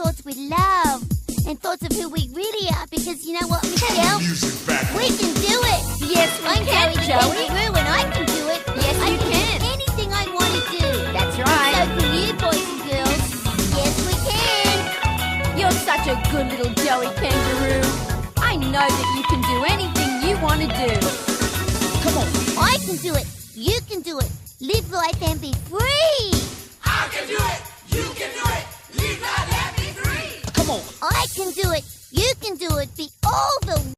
thoughts with love and thoughts of who we really are, because you know what, Michelle? We can do it. Yes, we can, Joey. Kangaroo, and I can do it. Yes, I you can can. do anything I want to do. That's So right. can you, boys and girls. Yes, we can. You're such a good little Joey Kangaroo. I know that you can do anything you want to do. Come on. I can do it. You can do it. Live life and be free. I can do it. You can do it. Live life and be free. I can do it. You can do it. Be all the